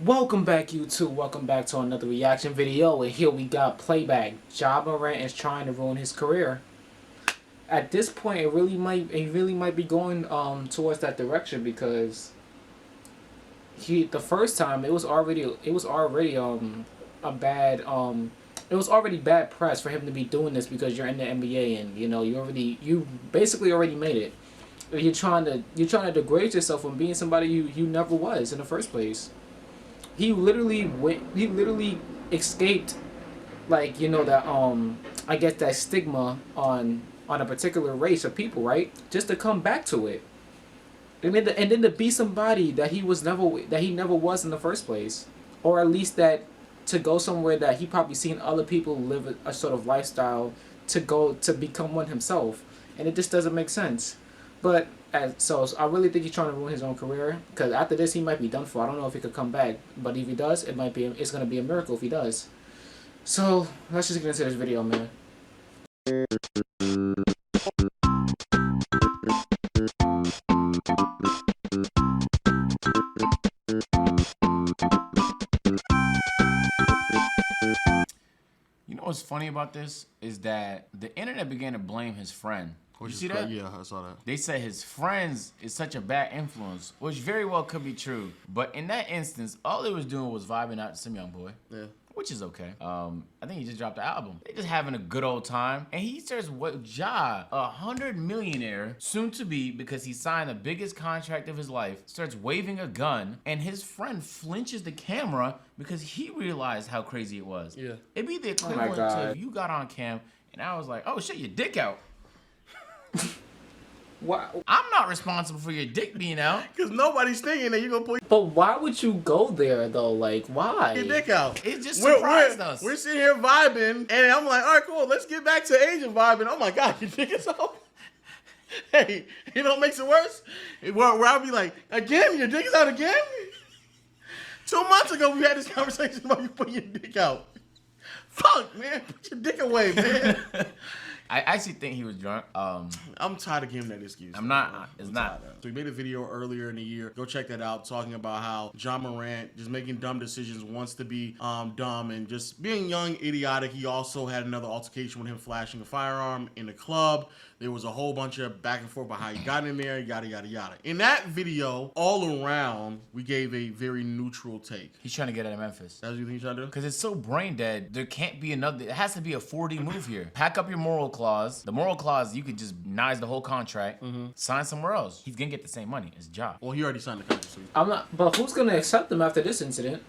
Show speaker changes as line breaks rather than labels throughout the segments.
Welcome back, YouTube. Welcome back to another reaction video. And here we got playback. Ja Morant is trying to ruin his career. At this point, it really might be going towards that direction because the first time it was already bad press for him to be doing this because you're in the NBA and you basically already made it. You're trying to degrade yourself from being somebody you never was in the first place. He literally escaped, like, that I guess that stigma on a particular race of people, right? Just to come back to it. And then to be somebody that he never was in the first place. Or at least that to go somewhere that he probably seen other people live a sort of lifestyle to become one himself. And it just doesn't make sense. But so I really think he's trying to ruin his own career because after this he might be done for. I don't know if he could come back, but if he does, it's gonna be a miracle if he does. So let's just get into this video, man.
You know what's funny about this is that the internet began to blame his friend. You see that?
Yeah, I saw that.
They said his friends is such a bad influence, which very well could be true. But in that instance, all they was doing was vibing out to some young boy. Yeah. Which is okay. I think he just dropped the album. They just having a good old time. And he starts with Ja, $100 millionaire, soon to be because he signed the biggest contract of his life, starts waving a gun, and his friend flinches the camera because he realized how crazy it was. Yeah. It'd be the equivalent to if you got on cam and I was like, oh shit, your dick out.
Wow.
I'm not responsible for your dick being out.
Because nobody's thinking that you're going to pull
But why would you go there though? Like, why?
your dick out.
It just surprised us.
We're sitting here vibing, and I'm like, all right, cool, let's get back to Asian vibing. Oh my God, your dick is out. Hey, you know what makes it worse? Where I'll be like, again, your dick is out again? 2 months ago, we had this conversation about you putting your dick out. Fuck, man, put your dick away, man.
I actually think he was drunk.
I'm tired of giving that excuse.
I'm not. It's not.
So we made a video earlier in the year. Go check that out, talking about how Ja Morant just making dumb decisions, wants to be dumb and just being young, idiotic. He also had another altercation with him flashing a firearm in the club. There was a whole bunch of back and forth about how he got in there, yada, yada, yada. In that video, all around, we gave a very neutral take.
He's trying to get out of Memphis.
That's what you think he's trying to do?
Because it's so brain dead. There can't be another. It has to be a 4D move here. Pack up your moral clause. The moral clause, you could just nice the whole contract, sign somewhere else. He's going to get the same money. It's Ja.
Well, he already signed the contract. So
I'm not. But who's gonna accept him after this incident?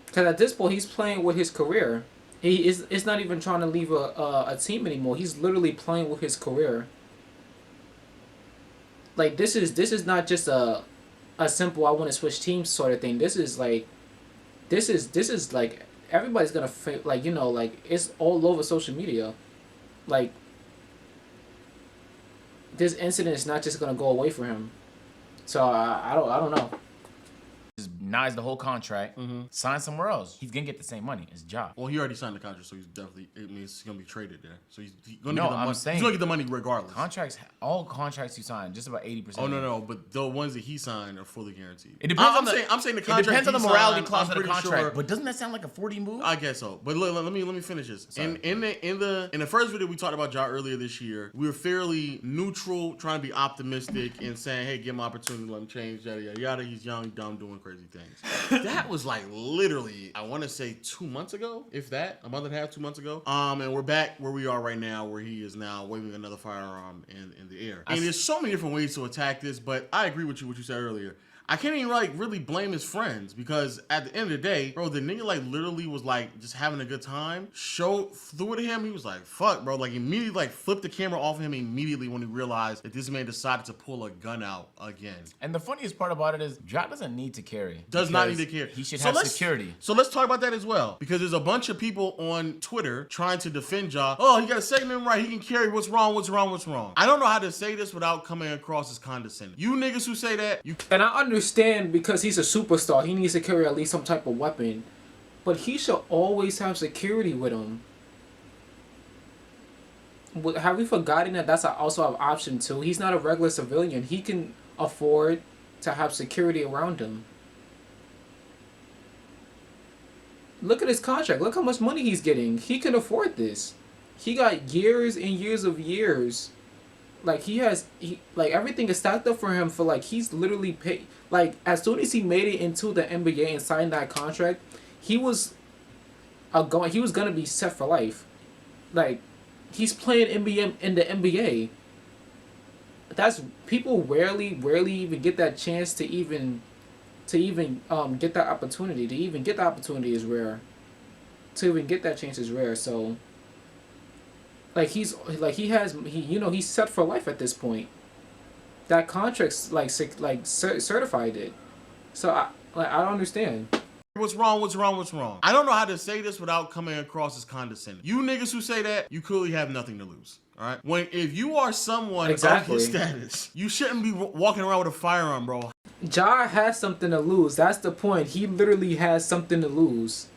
Because at this point, he's playing with his career. It's not even trying to leave a team anymore. He's literally playing with his career. Like, this is not just a simple I want to switch teams sort of thing. This is like everybody's gonna like, like, it's all over social media. Like, this incident is not just gonna go away for him. So I don't know.
Just nice the whole contract, sign somewhere else. He's going to get the same money. It's Ja.
Well, he already signed the contract, so he's definitely, it means he's going to be traded there. So he's going
No,
to get the
I'm
money.
saying
He's going to get the money regardless.
Contracts, all contracts you sign, just about 80%.
Oh, no, but the ones that he signed are fully guaranteed.
It depends
I'm saying the contract.
It depends on the morality clause of the contract.
Sure,
but doesn't that sound like a 4D move?
I guess so. But look, let me finish this. In the first video we talked about Ja earlier this year, we were fairly neutral, trying to be optimistic and saying, hey, give him an opportunity, let him change, yada yada yada. He's young, dumb, doing crazy things. That was like literally, I want to say 2 months ago, if that, a month and a half, 2 months ago. And we're back where we are right now, where he is now waving another firearm in the air. And there's so many different ways to attack this, but I agree with you, what you said earlier. I can't even like really blame his friends because at the end of the day, bro, the nigga like literally was like just having a good time. Threw it to him. He was like, fuck, bro. Like immediately like flipped the camera off of him immediately when he realized that this man decided to pull a gun out again.
And the funniest part about it is Ja doesn't need to carry.
Does not need to carry.
He should have security.
So let's talk about that as well, because there's a bunch of people on Twitter trying to defend Ja. Oh, he got a segment right. He can carry. What's wrong? What's wrong? What's wrong? I don't know how to say this without coming across as condescending. You niggas who say that, you.
And I understand because he's a superstar, he needs to carry at least some type of weapon. But he should always have security with him. Have we forgotten that that's also an option too? He's not a regular civilian. He can afford to have security around him. Look at his contract. Look how much money he's getting. He can afford this. He got years and years of years. Like like everything is stacked up for him for like he's literally paid. Like as soon as he made it into the NBA and signed that contract, he was he was gonna be set for life. Like he's playing NBA in the NBA. That's people rarely even get that chance to even get that opportunity. To even get the opportunity is rare. To even get that chance is rare. So like he's set for life at this point. That contract's certified it. So I don't understand.
What's wrong? I don't know how to say this without coming across as condescending. You niggas who say that, you clearly have nothing to lose. All right. If you are someone of his status, you shouldn't be walking around with a firearm, bro.
Ja has something to lose. That's the point. He literally has something to lose.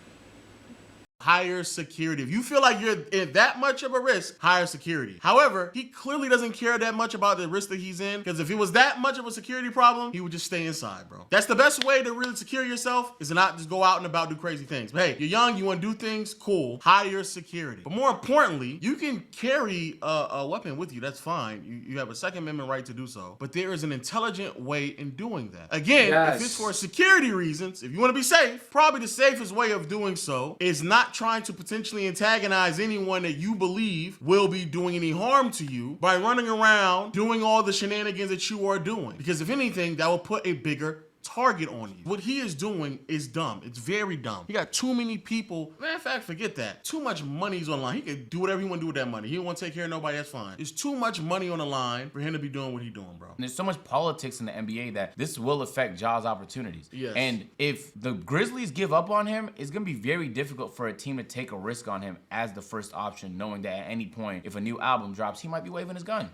Hire security. If you feel like you're in that much of a risk, hire security. However, he clearly doesn't care that much about the risk that he's in, because if it was that much of a security problem, he would just stay inside, bro. That's the best way to really secure yourself, is to not just go out and about do crazy things. But hey, you're young, you want to do things, cool. Hire security. But more importantly, you can carry a weapon with you. That's fine. You have a Second Amendment right to do so. But there is an intelligent way in doing that. Again,
yes.
If it's for security reasons, if you want to be safe, probably the safest way of doing so is not trying to potentially antagonize anyone that you believe will be doing any harm to you by running around doing all the shenanigans that you are doing. Because if anything, that will put a bigger target on you. What he is doing is dumb. It's very dumb. He got too many people. Matter of fact, forget that. Too much money's on the line. He can do whatever he want to do with that money. He don't want to take care of nobody, that's fine. There's too much money on the line for him to be doing what he's doing, bro.
And there's so much politics in the NBA that this will affect Ja's opportunities.
Yes.
And if the Grizzlies give up on him, it's going to be very difficult for a team to take a risk on him as the first option, knowing that at any point, if a new album drops, he might be waving his gun.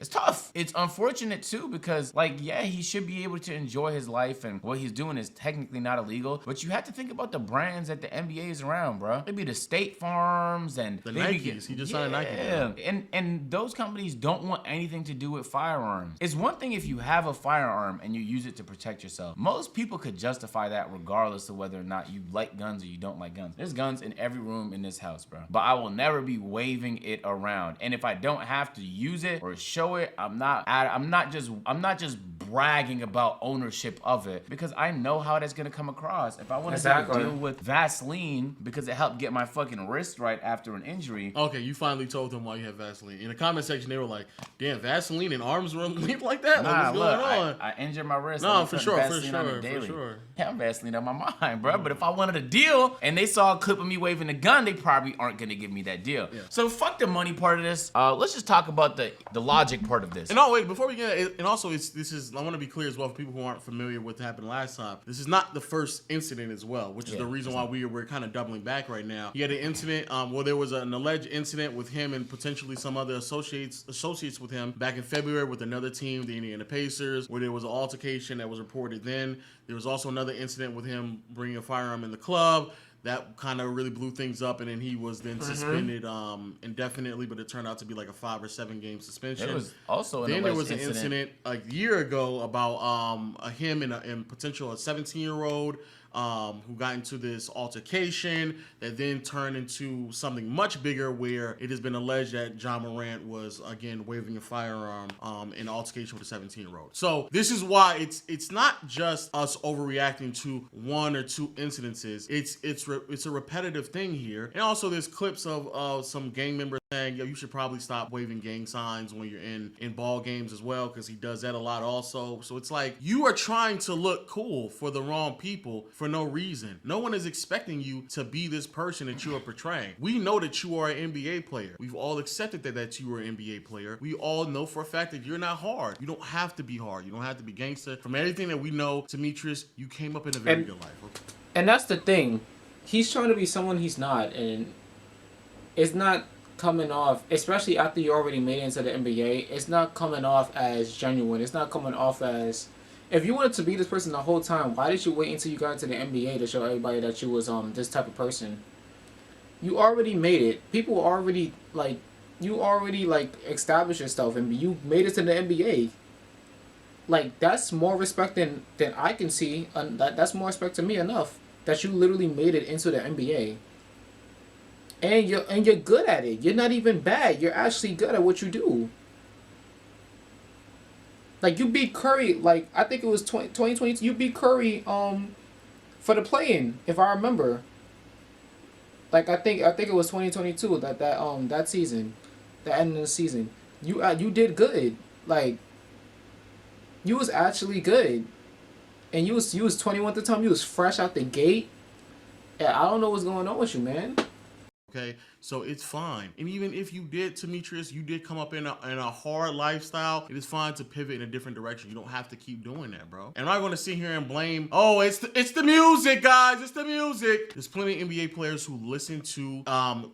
It's tough. It's unfortunate too, because yeah, he should be able to enjoy his life, and what he's doing is technically not illegal, but you have to think about the brands that the NBA is around, bro. It'd be the State Farms and
the Nikes. He just signed Nike.
Yeah, and those companies don't want anything to do with firearms. It's one thing if you have a firearm and you use it to protect yourself. Most people could justify that regardless of whether or not you like guns or you don't like guns. There's guns in every room in this house, bro. But I will never be waving it around. And if I don't have to use it or show it, I'm not just bragging about ownership of it, because I know how that's gonna come across. If I want to deal with Vaseline because it helped get my fucking wrist right after an injury.
Okay, you finally told them why you have Vaseline. In the comment section, they were like, "Damn, Vaseline and arms were linked like that?
Nah,
like, what's
look,
going on?"
I injured my wrist.
No, for sure.
Yeah, I'm Vaseline on my mind, bro. But if I wanted a deal and they saw a clip of me waving a gun, they probably aren't gonna give me that deal. Yeah. So fuck the money part of this. Let's just talk about the logic part of this.
And oh wait, before we get, and also I want to be clear as well for people who aren't familiar with what happened last time. This is not the first incident as well, which is the reason why we're kind of doubling back right now. He had an incident. There was an alleged incident with him and potentially some other associates with him back in February with another team, the Indiana Pacers, where there was an altercation that was reported. Then there was also another incident with him bringing a firearm in the club. That kind of really blew things up, and then he was then suspended indefinitely, but it turned out to be like a 5 or 7 game suspension.
There was also
an incident a year ago about him and potential 17-year-old who got into this altercation that then turned into something much bigger, where it has been alleged that Ja Morant was again waving a firearm in an altercation with a 17-year-old. So this is why it's not just us overreacting to 1 or 2 incidences. It's a repetitive thing here, and also there's clips of some gang members saying, "Yo, you should probably stop waving gang signs when you're in ball games as well," because he does that a lot also. So it's like you are trying to look cool for the wrong people for no reason. No one is expecting you to be this person that you are portraying. We know that you are an NBA player. We've all accepted that you are an NBA player. We all know for a fact that you're not hard. You don't have to be hard. You don't have to be gangster. From everything that we know, Demetrius, you came up in a very good life. Okay.
And that's the thing. He's trying to be someone he's not, and it's not coming off, especially after you already made it into the NBA, it's not coming off as genuine. It's not coming off as, if you wanted to be this person the whole time, why did you wait until you got into the NBA to show everybody that you was this type of person? You already made it. People already established yourself, and you made it to the NBA. Like, that's more respect than I can see. That's more respect to me enough that you literally made it into the NBA. And you're good at it. You're not even bad. You're actually good at what you do. Like, you beat Curry, like, I think it was 2022. You beat Curry for the play-in, if I remember. Like, I think it was 2022, that season, the end of the season. You did good. Like, you was actually good. And you was 21 at the time. You was fresh out the gate. Yeah, I don't know what's going on with you, man.
Okay, so it's fine. And even if you did, Demetrius, you did come up in a hard lifestyle, it is fine to pivot in a different direction. You don't have to keep doing that, bro. And I'm not going to sit here and blame, oh, it's the music, guys. It's the music. There's plenty of NBA players who listen to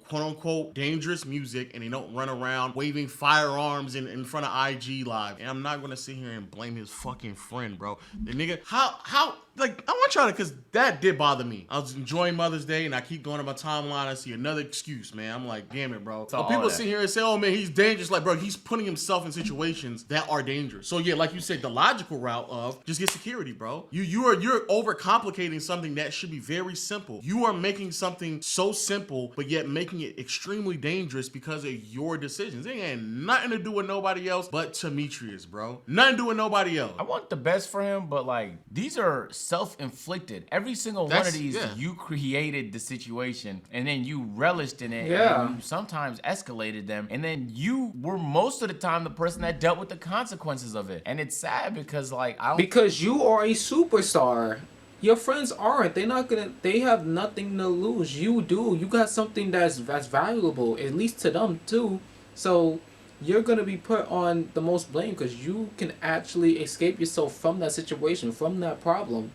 quote unquote dangerous music and they don't run around waving firearms in front of IG Live. And I'm not going to sit here and blame his fucking friend, bro. The nigga, how like, I want to try to, because that did bother me. I was enjoying Mother's Day, and I keep going to my timeline. I see another excuse, man. I'm like, damn it, bro. So people sit here and say, oh, man, he's dangerous. Like, bro, he's putting himself in situations that are dangerous. So, yeah, like you said, the logical route of just get security, bro. You're overcomplicating something that should be very simple. You are making something so simple, but yet making it extremely dangerous because of your decisions. It ain't nothing to do with nobody else but Demetrius, bro. Nothing to do with nobody else.
I want the best for him, but, like, these are self-inflicted. Every single one of these, you created the situation, and then you relished in it, and you sometimes escalated them, and then you were most of the time the person that dealt with the consequences of it. And it's sad because, like,
because you are a superstar. Your friends aren't. They have nothing to lose. You do. You got something that's valuable, at least to them too. So you're going to be put on the most blame because you can actually escape yourself from that situation, from that problem.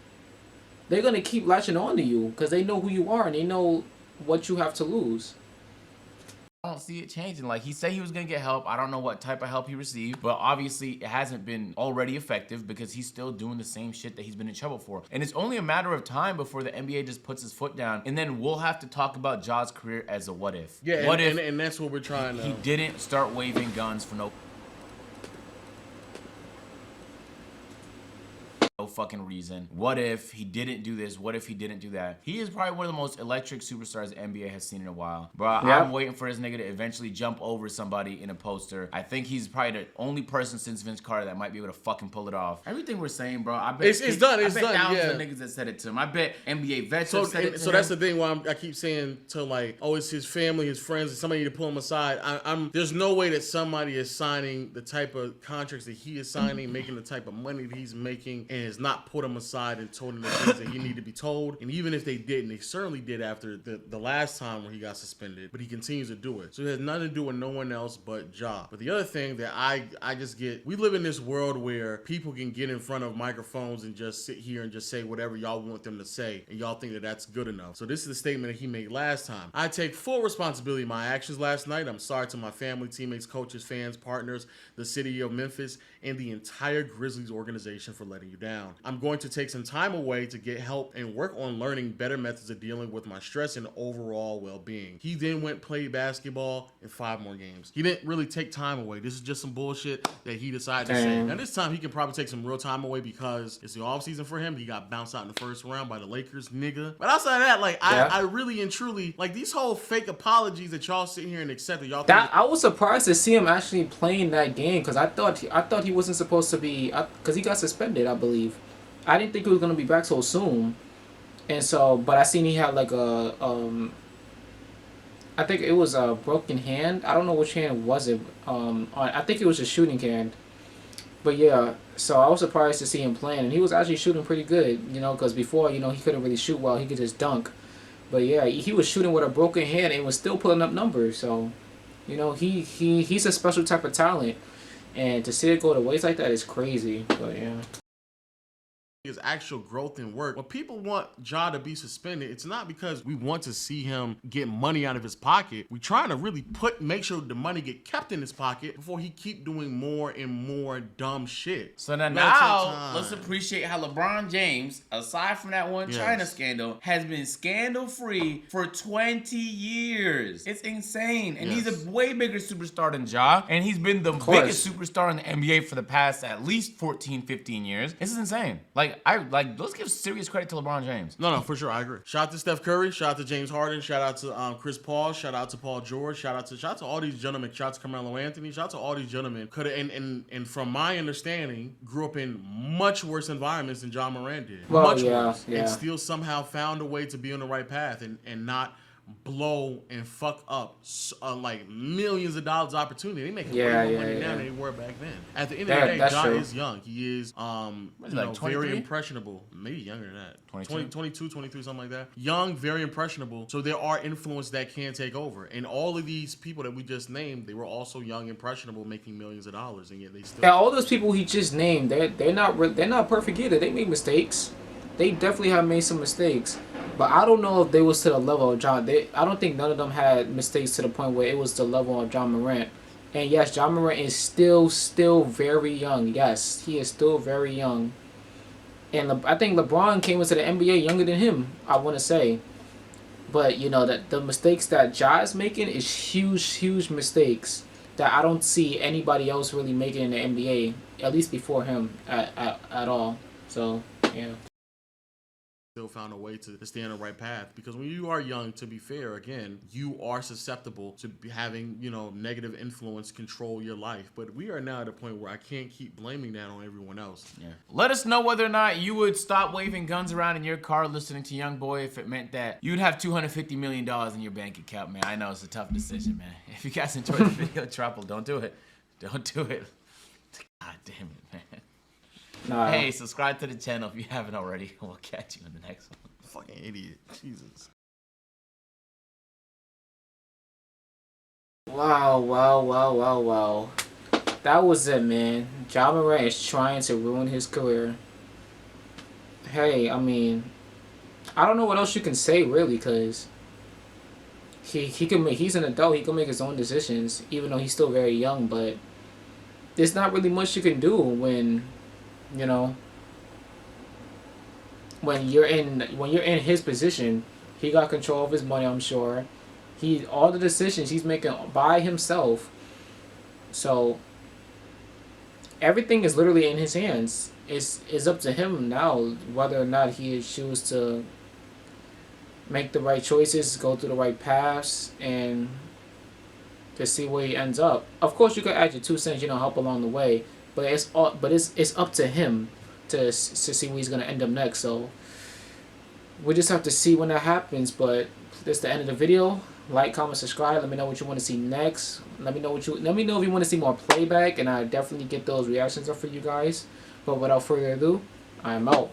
They're going to keep latching on to you because they know who you are and they know what you have to lose.
I don't see it changing. Like, he said he was going to get help. I don't know what type of help he received, but obviously it hasn't been already effective because he's still doing the same shit that he's been in trouble for. And it's only a matter of time before the NBA just puts his foot down, and then we'll have to talk about Ja's career as a what if.
Yeah,
what if
and that's what we're trying to...
He didn't start waving guns for no fucking reason. What if he didn't do this? What if he didn't do that? He is probably one of the most electric superstars the NBA has seen in a while. Bro, I'm waiting for this nigga to eventually jump over somebody in a poster. I think he's probably the only person since Vince Carter that might be able to fucking pull it off. Everything we're saying, bro, I bet
it's done.
I bet thousands of niggas that said it to him. I bet NBA vets have said it to him.
So that's the thing why I keep saying to, like, oh, it's his family, his friends, somebody to pull him aside. There's no way that somebody is signing the type of contracts that he is signing, making the type of money that he's making, and has not put him aside and told him the things that he need to be told. And even if they didn't, they certainly did after the last time where he got suspended, but he continues to do it. So it has nothing to do with no one else but Ja. But the other thing that I just get, we live in this world where people can get in front of microphones and just sit here and just say whatever y'all want them to say, and y'all think that that's good enough. So this is the statement that he made last time. I take full responsibility of my actions last night. I'm sorry to my family, teammates, coaches, fans, partners, the city of Memphis, and the entire Grizzlies organization for letting you down. I'm going to take some time away to get help and work on learning better methods of dealing with my stress and overall well-being. He then went play basketball in 5 more games. He didn't really take time away. This is just some bullshit that he decided to say. Now this time he can probably take some real time away because it's the offseason for him. He got bounced out in the first round by the Lakers, nigga. But outside of that, like, I really and truly, like, these whole fake apologies that y'all sit here and accept that y'all think
I was surprised to see him actually playing that game because I thought he wasn't supposed to be, because he got suspended, I believe. I didn't think he was gonna be back so soon, and so, but I seen he had like a I think it was a broken hand. I don't know which hand was it. I think it was a shooting hand. But yeah, so I was surprised to see him playing, and he was actually shooting pretty good, you know, because before, you know, he couldn't really shoot well. He could just dunk, but yeah, he was shooting with a broken hand and was still putting up numbers. So, you know, he's a special type of talent, and to see it go to waste like that is crazy. But yeah.
His actual growth and work. When people want Ja to be suspended, it's not because we want to see him get money out of his pocket. We're trying to really make sure the money get kept in his pocket before he keep doing more and more dumb shit.
So now let's appreciate how LeBron James, aside from that one China scandal, has been scandal-free for 20 years. It's insane. And he's a way bigger superstar than Ja. And he's been the biggest superstar in the NBA for the past at least 14, 15 years. This is insane. Like, let's give serious credit to LeBron James.
No, for sure, I agree. Shout out to Steph Curry, shout out to James Harden, shout out to Chris Paul, shout out to Paul George, shout out to all these gentlemen, shout out to Carmelo Anthony, shout out to all these gentlemen. Could and from my understanding, grew up in much worse environments than John Morant did.
Well,
much
yeah,
worse,
yeah.
and still somehow found a way to be on the right path and not blow and fuck up like millions of dollars of opportunity. They make way more money now than they were back then. At the end of the day, Ja is young. He is very impressionable. Maybe younger than that. 22, 23, something like that. Young, very impressionable. So there are influence that can take over. And all of these people that we just named, they were also young, impressionable, making millions of dollars, and yet they still.
Yeah, all those people he just named, they're not perfect either. They make mistakes. They definitely have made some mistakes. But I don't know if they was to the level of John. I don't think none of them had mistakes to the point where it was the level of John Morant. And yes, John Morant is still very young. Yes, he is still very young. And I think LeBron came into the NBA younger than him, I want to say. But, you know, that the mistakes that Ja is making is huge mistakes that I don't see anybody else really making in the NBA, at least before him at all. So, yeah.
Still found a way to stay on the right path, because when you are young, to be fair, again, you are susceptible to having, you know, negative influence control your life. But we are now at a point where I can't keep blaming that on everyone else.
Yeah. Let us know whether or not you would stop waving guns around in your car listening to Young Boy if it meant that you'd have $250 million in your bank account, man. I know it's a tough decision, man. If you guys enjoyed the video, Trouble, don't do it. Don't do it. God damn it, man.
Nah.
Hey, subscribe to the channel if you haven't already. We'll catch you in the next one.
Fucking idiot. Jesus.
Wow. That was it, man. Ja Morant is trying to ruin his career. Hey, I mean, I don't know what else you can say, really, because he's an adult. He can make his own decisions, even though he's still very young, but there's not really much you can do when, you know, when you're in his position. He got control of his money, I'm sure. All the decisions he's making by himself. So everything is literally in his hands. It's up to him now whether or not he chooses to make the right choices, go through the right paths, and to see where he ends up. Of course, you could add your 2 cents, help along the way. But it's up to him to see where he's gonna end up next. So we just have to see when that happens. But that's the end of the video. Like, comment, subscribe. Let me know what you want to see next. Let me know if you want to see more playback, and I definitely get those reactions up for you guys. But without further ado, I'm out.